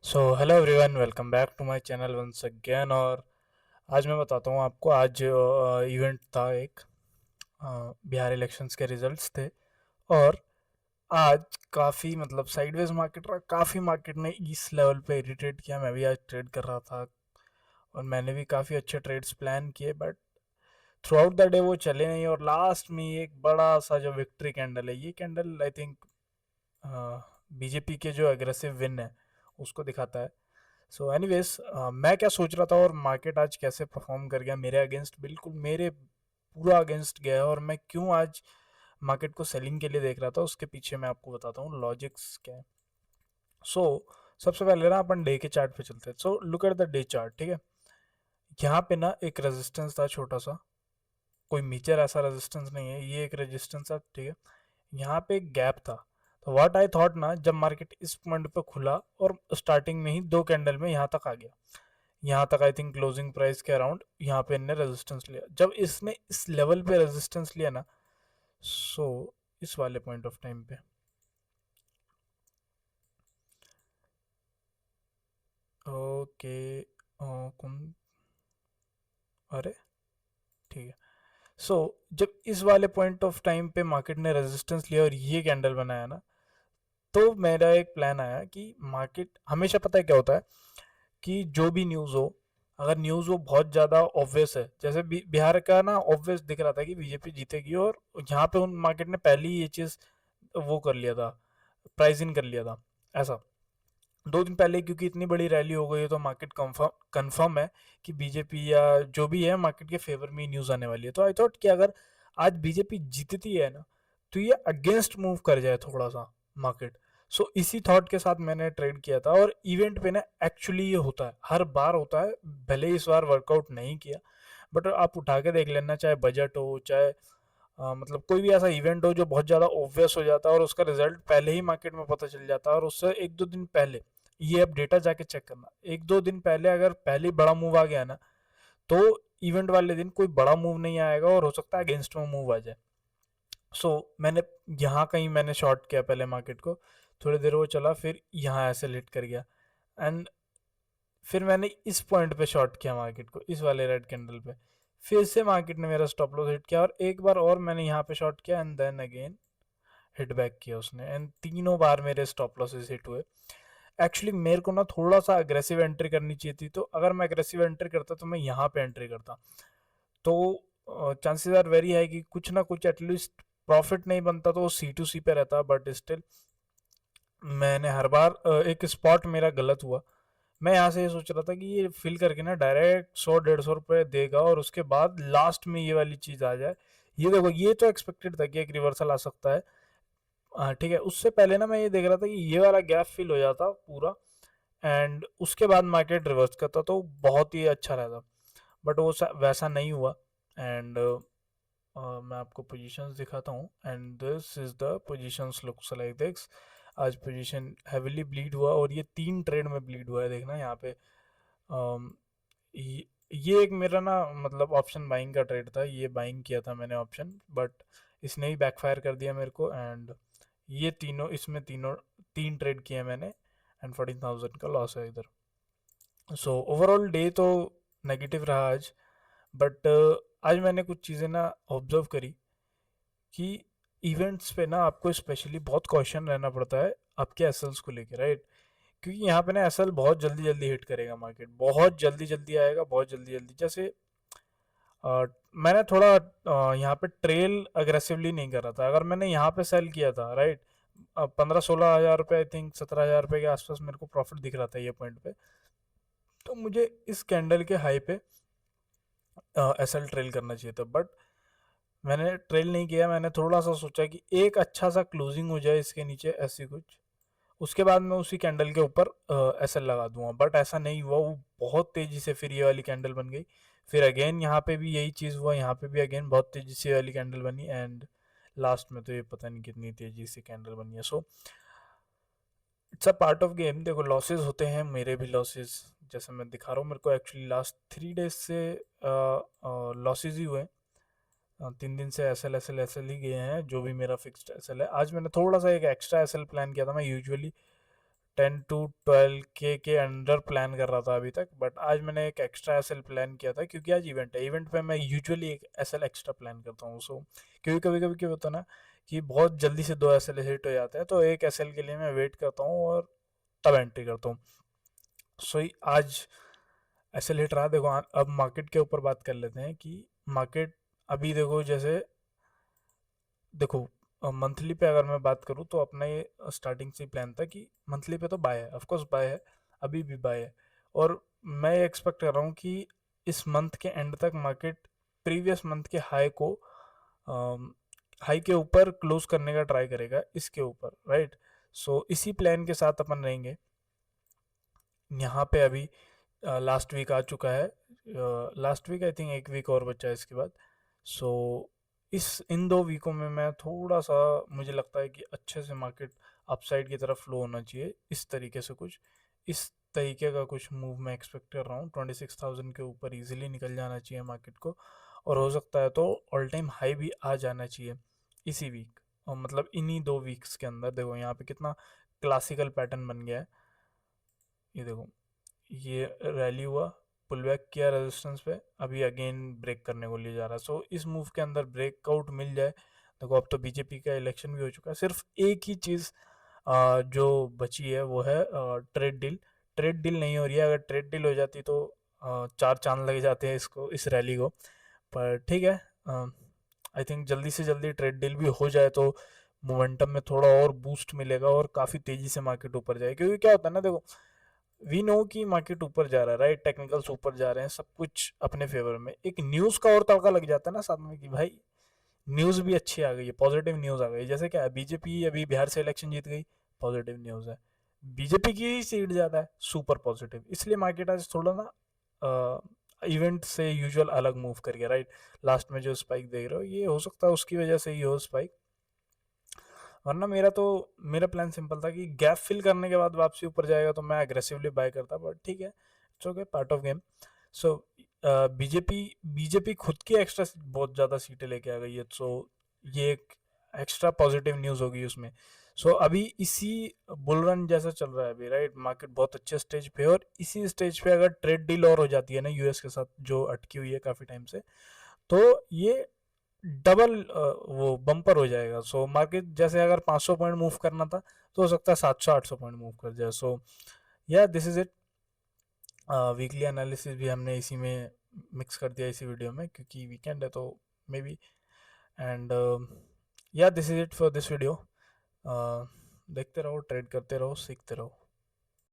So hello everyone, welcome back to my channel once again. और आज मैं बताता हूँ आपको। आज इवेंट था एक, बिहार इलेक्शंस के रिजल्ट्स थे। और आज काफ़ी मतलब साइडवेज मार्केट रहा, काफ़ी मार्केट ने इस लेवल पे इरिटेट किया। मैं भी आज ट्रेड कर रहा था और मैंने भी काफ़ी अच्छे ट्रेड्स प्लान किए, but through out the day वो चले नहीं। और लास्ट में ये एक बड़ा सा जो विक्ट्री कैंडल है, ये कैंडल आई थिंक बीजेपी के जो एग्रेसिव विन है उसको दिखाता है। सो एनीवेज, मैं क्या सोच रहा था और मार्केट आज कैसे परफॉर्म कर गया मेरे अगेंस्ट, बिल्कुल मेरे पूरा अगेंस्ट गया। और मैं क्यों आज मार्केट को सेलिंग के लिए देख रहा था, उसके पीछे मैं आपको बताता हूँ लॉजिक्स क्या है। सो सबसे पहले ना अपन डे के चार्ट पे चलते हैं। So look at the day chart, ठीक है। यहाँ पे ना एक रेजिस्टेंस था छोटा सा, कोई मेजर ऐसा रेजिस्टेंस नहीं है, ये एक रेजिस्टेंस था, ठीक है। यहाँ पे एक गैप था। तो व्हाट आई थॉट ना, जब मार्केट इस पॉइंट पे खुला और स्टार्टिंग में ही दो कैंडल में यहाँ तक आ गया, यहाँ तक आई थिंक क्लोजिंग प्राइस के अराउंड यहाँ पे इनने रेजिस्टेंस लिया। जब इसने इस लेवल पे रेजिस्टेंस लिया ना, सो इस वाले पॉइंट ऑफ टाइम पे ओके, कौन, अरे ठीक है। सो जब इस वाले पॉइंट ऑफ टाइम पे मार्केट ने रेजिस्टेंस लिया और ये कैंडल बनाया ना, तो मेरा एक प्लान आया कि मार्केट हमेशा, पता है क्या होता है, कि जो भी न्यूज़ हो, अगर न्यूज़ वो बहुत ज़्यादा ऑब्वियस है, जैसे बिहार का ना ऑब्वियस दिख रहा था कि बीजेपी जीतेगी, और यहाँ पे उन मार्केट ने पहले ही ये चीज़ वो कर लिया था, प्राइस इन कर लिया था ऐसा 2 दिन पहले, क्योंकि इतनी बड़ी रैली हो गई है तो मार्केट कंफर्म कंफर्म है कि बीजेपी या जो भी है मार्केट के फेवर में ही न्यूज़ आने वाली है। तो आई थॉट कि अगर आज बीजेपी जीतती है ना, तो ये अगेंस्ट मूव कर जाए थोड़ा सा मार्केट। सो इसी थॉट के साथ मैंने ट्रेड किया था। और इवेंट पे ना एक्चुअली ये होता है, हर बार होता है, भले ही इस बार वर्कआउट नहीं किया, बट आप उठा के देख लेना, चाहे बजट हो, चाहे मतलब कोई भी ऐसा इवेंट हो जो बहुत ज़्यादा ऑब्वियस हो जाता है और उसका रिजल्ट पहले ही मार्केट में पता चल जाता है, और उससे 1-2 दिन पहले, ये अब डेटा जाके चेक करना, 1-2 दिन पहले अगर पहले ही बड़ा मूव आ गया ना, तो इवेंट वाले दिन कोई बड़ा मूव नहीं आएगा और हो सकता है अगेंस्ट में मूव आ जाए। सो मैंने यहाँ कहीं मैंने शॉर्ट किया पहले मार्केट को, थोड़ी देर वो चला, फिर यहाँ ऐसे लिट कर गया, एंड फिर मैंने इस पॉइंट पे शॉर्ट किया मार्केट को, इस वाले रेड कैंडल पे। फिर से मार्केट ने मेरा स्टॉप लॉस हिट किया और एक बार और मैंने यहाँ पे शॉर्ट किया, and then again hit back किया उसने, एंड तीनों बार मेरे स्टॉप लॉसेस हिट हुए। एक्चुअली मेरे को ना थोड़ा सा अग्रेसिव एंट्री करनी चाहिए थी, तो अगर मैं अग्रेसिव एंट्री करता तो मैं यहाँ पे एंट्री करता, तो चांसेस आर वेरी हाई कि कुछ ना कुछ एटलीस्ट प्रॉफिट नहीं बनता तो वो C2C पे रहता। बट स्टिल मैंने हर बार एक स्पॉट मेरा गलत हुआ। मैं यहाँ से ये सोच रहा था कि ये फिल करके ना डायरेक्ट 100-150 रुपये देगा और उसके बाद लास्ट में ये वाली चीज़ आ जाए। ये देखो, ये तो एक्सपेक्टेड था कि एक रिवर्सल आ सकता है। ठीक है, उससे पहले ना मैं ये देख रहा था कि ये वाला गैप फिल हो जाता पूरा, एंड उसके बाद मार्केट रिवर्स करता तो बहुत ही अच्छा रहता। बट वो वैसा नहीं हुआ। एंड मैं आपको पोजीशंस दिखाता हूँ, and this is the positions looks like this. आज पोजीशन हेविली ब्लीड हुआ और ये 3 ट्रेड में ब्लीड हुआ है, देखना यहाँ पे। अम, ये एक मेरा ना मतलब ऑप्शन बाइंग का ट्रेड था, ये बाइंग किया था मैंने ऑप्शन, बट इसने ही बैकफायर कर दिया मेरे को। एंड ये तीनों, इसमें तीनों 3 ट्रेड किए मैंने, एंड 14,000 का लॉस है इधर। सो ओवरऑल डे तो नेगेटिव रहा आज, बट आज मैंने कुछ चीज़ें ना ऑब्जर्व करी कि इवेंट्स पे ना आपको स्पेशली बहुत कॉशन रहना पड़ता है आपके एसएल्स को लेके, राइट। क्योंकि यहाँ पे ना एसएल बहुत जल्दी जल्दी हिट करेगा मार्केट, बहुत जल्दी जल्दी आएगा, बहुत जल्दी जल्दी। जैसे मैंने थोड़ा यहाँ पे ट्रेल अग्रेसिवली नहीं कर रहा था। अगर मैंने यहाँ पे सेल किया था, राइट, 15-16 हज़ार रुपये, आई थिंक 17 हज़ार रुपये के आसपास मेरे को प्रॉफिट दिख रहा था ये पॉइंट पे, तो मुझे इस कैंडल के हाई पे एसएल ट्रेल करना चाहिए था। बट मैंने ट्रेल नहीं किया, मैंने थोड़ा सा सोचा कि एक अच्छा सा क्लोजिंग हो जाए इसके नीचे, ऐसी कुछ, उसके बाद मैं उसी कैंडल के ऊपर एसएल लगा दूंगा। बट ऐसा नहीं हुआ, वो बहुत तेजी से फिर ये वाली कैंडल बन गई। फिर अगेन यहाँ पे भी यही चीज़ हुआ, यहाँ पे भी अगेन बहुत तेजी से ये वाली कैंडल बनी, एंड लास्ट में तो ये पता नहीं कितनी तेजी से कैंडल बनी है। So it's a part of game. देखो, लॉसेस होते हैं, मेरे भी लॉसेस, जैसे मैं दिखा रहा हूँ, मेरे को एक्चुअली लास्ट 3 डेज से लॉसेस ही हुए। 3 दिन से एस एल ही गए हैं, जो भी मेरा फिक्स्ड एस एल है। आज मैंने थोड़ा सा एक एक्स्ट्रा एस एल प्लान किया था। मैं यूजुअली 10 to 12 के अंडर प्लान कर रहा था अभी तक, बट आज मैंने एक एक्स्ट्रा एसएल प्लान किया था क्योंकि आज इवेंट है। इवेंट पे मैं यूजुअली एक एसएल एक्स्ट्रा प्लान करता हूँ। सो क्योंकि कभी कभी क्या होता है ना कि बहुत जल्दी से 2 एसएल हिट हो जाते हैं, तो एक एसएल के लिए मैं वेट करता हूँ और तब एंट्री करता हूँ। सो आज एसएल हिट रहा। देखो अब मार्केट के ऊपर बात कर लेते हैं कि मार्केट अभी देखो, जैसे देखो मंथली पे अगर मैं बात करूँ तो अपना ये स्टार्टिंग से ही प्लान था कि मंथली पे तो बाय है, ऑफकोर्स बाय है, अभी भी बाय है। और मैं एक्सपेक्ट कर रहा हूँ कि इस मंथ के एंड तक मार्केट प्रीवियस मंथ के हाई के ऊपर क्लोज करने का ट्राई करेगा इसके ऊपर, राइट। सो इसी प्लान के साथ अपन रहेंगे। यहाँ पे अभी लास्ट वीक आ चुका है, लास्ट वीक आई थिंक एक वीक और बचा है इसके बाद। सो इन 2 वीकों में मैं थोड़ा सा, मुझे लगता है कि अच्छे से मार्केट अपसाइड की तरफ फ्लो होना चाहिए। इस तरीके से कुछ इस तरीके का कुछ मूव मैं एक्सपेक्ट कर रहा हूँ। 26,000 के ऊपर इजीली निकल जाना चाहिए मार्केट को, और हो सकता है तो ऑल टाइम हाई भी आ जाना चाहिए इसी वीक, और मतलब इन्हीं 2 वीक्स के अंदर। देखो यहाँ पे कितना क्लासिकल पैटर्न बन गया है। ये देखो, ये रैली हुआ, पुल बैक किया रेजिस्टेंस पे, अभी अगेन ब्रेक करने को ले जा रहा है। सो इस मूव के अंदर ब्रेकआउट मिल जाए। देखो अब तो बीजेपी का इलेक्शन भी हो चुका है, सिर्फ एक ही चीज़ जो बची है वो है ट्रेड डील। ट्रेड डील नहीं हो रही है, अगर ट्रेड डील हो जाती तो 4 चांद लग जाते हैं इसको, इस रैली को। पर ठीक है, आई थिंक जल्दी से जल्दी ट्रेड डील भी हो जाए तो मोमेंटम में थोड़ा और बूस्ट मिलेगा और काफ़ी तेज़ी से मार्केट ऊपर जाए। क्योंकि क्या होता है ना, देखो वी नो कि मार्केट ऊपर जा रहा है, राइट, टेक्निकल्स ऊपर जा रहे हैं, सब कुछ अपने फेवर में। एक न्यूज़ का और तड़का लग जाता है ना साथ में कि भाई न्यूज़ भी अच्छी आ गई है, पॉजिटिव न्यूज़ आ गई। जैसे क्या है, बीजेपी अभी बिहार से इलेक्शन जीत गई, पॉजिटिव न्यूज़ है। बीजेपी की ही सीट ज़्यादा है, सुपर पॉजिटिव। इसलिए मार्केट आज थोड़ा ना इवेंट से यूजुअल अलग मूव कर गया, राइट। लास्ट में जो स्पाइक देख रहे हो, ये हो सकता है उसकी वजह से ही हो स्पाइक, वरना मेरा प्लान सिंपल था कि गैप फिल करने के बाद वापसी ऊपर जाएगा तो मैं एग्रेसिवली बाय करता, बट ठीक है, it's okay, part of game. So BJP BJP खुद की एक्स्ट्रा बहुत ज़्यादा सीटें लेके आ गई है, सो ये एक एक्स्ट्रा पॉजिटिव न्यूज़ होगी उसमें। सो अभी इसी बुल रन जैसा चल रहा है अभी, राइट, मार्केट बहुत अच्छे स्टेज पे है, और इसी स्टेज पे अगर ट्रेड डील और हो जाती है ना यूएस के साथ, जो अटकी हुई है काफ़ी टाइम से, तो ये डबल वो बम्पर हो जाएगा। सो मार्केट जैसे अगर 500 पॉइंट मूव करना था, तो हो सकता है 700-800 पॉइंट मूव कर जाए। सो या this is it. Weekly analysis भी हमने इसी में मिक्स कर दिया इसी वीडियो में, क्योंकि वीकेंड है तो मे बी। एंड या this is it for this video. देखते रहो, ट्रेड करते रहो, सीखते रहो।